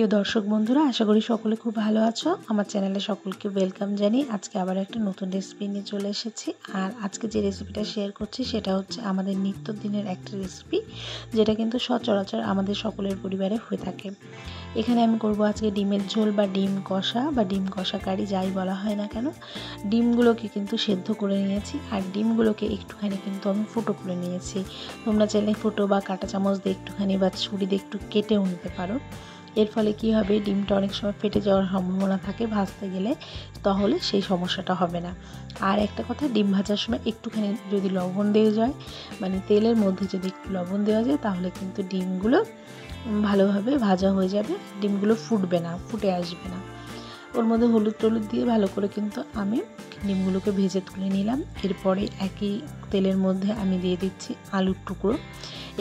প্রিয় দর্শক বন্ধুরা, আশা করি সকলে খুব ভালো আছো। আমার চ্যানেলে সকলকে ওয়েলকাম জানিয়ে আজকে আবার একটা নতুন রেসিপি নিয়ে চলে এসেছি। আর আজকে যে রেসিপিটা শেয়ার করছি সেটা হচ্ছে আমাদের নিত্যদিনের একটা রেসিপি, যেটা কিন্তু সচরাচর আমাদের সকলের পরিবারে হয়ে থাকে। এখানে আমি করব আজকে ডিমের ঝোল বা ডিম কষা বা ডিম কষা কারি, যাই বলা হয় না কেন। ডিমগুলোকে কিন্তু সেদ্ধ করে নিয়েছি, আর ডিমগুলোকে একটুখানি কিন্তু আমি ফুটো করে নিয়েছি। তোমরা চাইলে ফুটো বা কাঁটা চামচ দিয়ে একটুখানি বা ছুরি দিয়ে একটু কেটেও নিতে পারো। এর ফলে কি হবে, ডিমটা অনেক সময় ফেটে যাওয়ার সম্ভাবনা থাকে ভাজতে গেলে, তাহলে সেই সমস্যাটা হবে না। আর একটা কথা, ডিম ভাজার সময় একটুখানি যদি লবণ দেওয়া যায়, মানে তেলের মধ্যে যদি একটু লবণ দেওয়া যায়, তাহলে কিন্তু ডিমগুলো ভালোভাবে ভাজা হয়ে যাবে, ডিমগুলো ফুটবে না, ফুটে আসবে না। ওর মধ্যে হলুদ টলুদ দিয়ে ভালো করে কিন্তু আমি ডিমগুলোকে ভেজে তুলে নিলাম। এরপরে একই তেলের মধ্যে আমি দিয়ে দিচ্ছি আলুর টুকরো।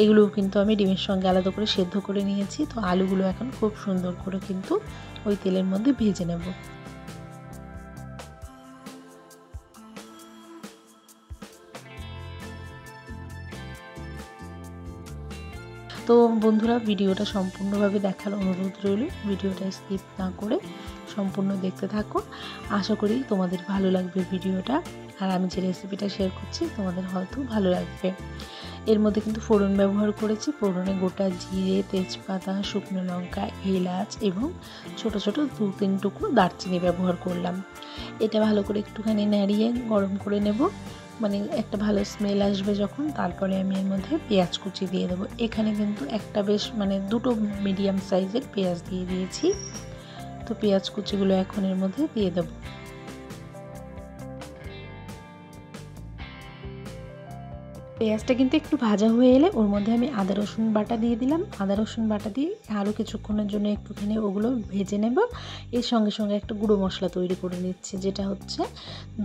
এগুলোও কিন্তু আমি ডিমের সঙ্গে আলাদা করে সেদ্ধ করে নিয়েছি। তো আলুগুলো এখন খুব সুন্দর করে কিন্তু ওই তেলের মধ্যে ভেজে নেব। তো বন্ধুরা, ভিডিওটা সম্পূর্ণভাবে দেখার অনুরোধ রইল, ভিডিওটা স্কিপ না করে সম্পূর্ণ দেখতে থাকো। আশা করি তোমাদের ভালো লাগবে ভিডিওটা, আর আমি যে রেসিপিটা শেয়ার করছি তোমাদের হয়তো ভালো লাগবে। এর মধ্যে কিন্তু ফোড়ন ব্যবহার করেছি। ফোড়নে গোটা জিরে, তেজপাতা, শুকনো লঙ্কা, এলাচ এবং ছোট ছোট 2-3 টুকরো দারচিনি ব্যবহার করলাম। এটা ভালো করে একটুখানি নাড়িয়ে গরম করে নেব, মানে একটা ভালো স্মেল আসবে যখন, তারপরে আমি এর মধ্যে পেঁয়াজ কুচি দিয়ে দেবো। এখানে কিন্তু একটা বেশ দুটো মিডিয়াম সাইজের পেঁয়াজ দিয়ে দিয়েছি। তো পেঁয়াজ কুচিগুলো এখন এর মধ্যে দিয়ে দেবো। পেঁয়াজটা কিন্তু একটু ভাজা হয়ে এলে ওর মধ্যে আমি আদা রসুন বাটা দিয়ে দিলাম। আদা রসুন বাটা দিয়ে আরও কিছুক্ষণের জন্য একটুখানি ওগুলো ভেজে নেব। এর সঙ্গে সঙ্গে একটা গুঁড়ো মশলা তৈরি করে নিচ্ছি, যেটা হচ্ছে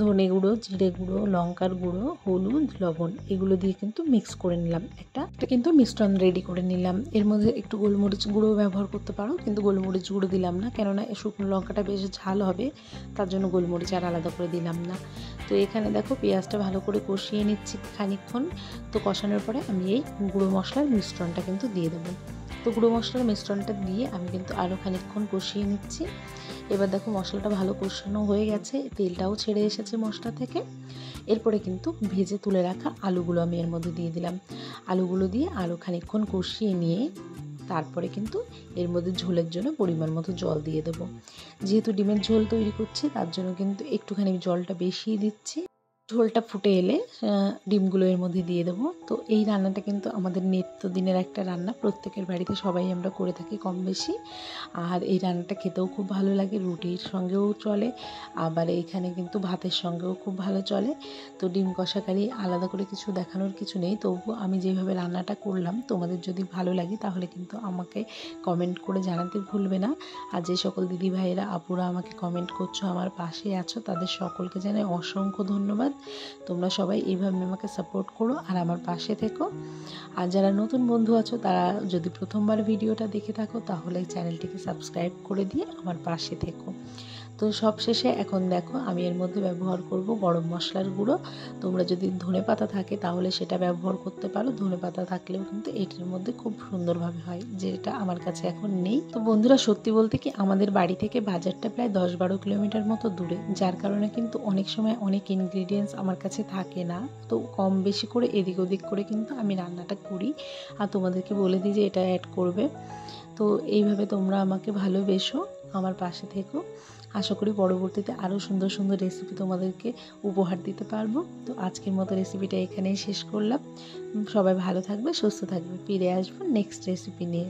ধনে গুঁড়ো, জিরে গুঁড়ো, লঙ্কার গুঁড়ো, হলুদ, লবণ, এগুলো দিয়ে কিন্তু মিক্স করে নিলাম। একটা কিন্তু মিশ্রণ রেডি করে নিলাম। এর মধ্যে একটু গোলমরিচ গুঁড়ো ব্যবহার করতে পারো, কিন্তু গোলমরিচ গুঁড়ো দিলাম না, কেননা শুকনো লঙ্কাটা বেশ ঝাল হবে, তার জন্য গোলমরিচ আর আলাদা করে দিলাম না। তো এখানে দেখো পেঁয়াজটা ভালো করে কষিয়ে নিচ্ছি খানিকক্ষণ। তো কষানোর পরে আমি এই গুঁড়ো মশলার মিশ্রণটা কিন্তু দিয়ে দেবো। তো গুঁড়ো মশলার মিশ্রণটা দিয়ে আমি কিন্তু আরও খানিকক্ষণ কষিয়ে নিচ্ছি। এবার দেখো মশলাটা ভালো কষানো হয়ে গেছে, তেলটাও ছেড়ে এসেছে মশলা থেকে। এরপরে কিন্তু ভেজে তুলে রাখা আলুগুলো আমি এর মধ্যে দিয়ে দিলাম। আলুগুলো দিয়ে আরও খানিকক্ষণ কষিয়ে নিয়ে তারপরে কিন্তু এর মধ্যে ঝোলের জন্য পরিমাণ মতো জল দিয়ে দেবো। যেহেতু ডিমের ঝোল তৈরি করছি, তার জন্য কিন্তু একটুখানি জলটা বেশি দিচ্ছি। ঝোলটা ফুটে এলে ডিমগুলো এর মধ্যে দিয়ে দেবো। তো এই রান্নাটা কিন্তু আমাদের নিত্যদিনের একটা রান্না, প্রত্যেকের বাড়িতে সবাই আমরা করে থাকি কম বেশি। আর এই রান্নাটা খেতেও খুব ভালো লাগে, রুটির সঙ্গেও চলে, আবার এইখানে কিন্তু ভাতের সঙ্গেও খুব ভালো চলে। তো ডিম কষা কারি আলাদা করে কিছু দেখানোর কিছু নেই, তবুও আমি যেভাবে রান্নাটা করলাম তোমাদের যদি ভালো লাগে তাহলে কিন্তু আমাকে কমেন্ট করে জানাতে ভুলবে না। আর যে সকল দিদি ভাইয়েরা আপুরা আমাকে কমেন্ট করছো, আমার পাশে আছো, তাদের সকলকে জানাই অসংখ্য ধন্যবাদ। তোমরা সবাই এইভাবে আমাকে সাপোর্ট করো আর আমার পাশে থেকো। আর যারা নতুন বন্ধু আছো, তারা যদি প্রথমবার ভিডিওটা দেখে থাকো, তাহলে চ্যানেলটিকে সাবস্ক্রাইব করে দিয়ে আমার পাশে থেকো। তো সব শেষে এখন দেখো আমি এর মধ্যে ব্যবহার করব গরম মশলার গুঁড়ো। তোমরা যদি ধনেপাতা থাকে তাহলে সেটা ব্যবহার করতে পারো, ধনেপাতা থাকলেও কিন্তু এটির মধ্যে খুব সুন্দরভাবে হয়, যেটা আমার কাছে এখন নেই। তো বন্ধুরা, সত্যি বলতে কি, আমাদের বাড়ি থেকে বাজারটা প্রায় 10-12 কিলোমিটার মতো দূরে, যার কারণে কিন্তু অনেক সময় অনেক ইনগ্রিডিয়েন্টস আমার কাছে থাকে না। তো কম বেশি করে এদিক ওদিক করে কিন্তু আমি রান্নাটা করি, আর তোমাদেরকে বলে দিই যে এটা অ্যাড করবে। তো এইভাবে তোমরা আমাকে ভালোবেসো, আমার পাশে থেকো। আশা করি পরবর্তীতে আরও সুন্দর সুন্দর রেসিপি তোমাদেরকে উপহার দিতে পারবো। তো আজকের মতো রেসিপিটা এখানেই শেষ করলাম। সবাই ভালো থাকবে, সুস্থ থাকবে, ফিরে আসবো নেক্সট রেসিপি নিয়ে।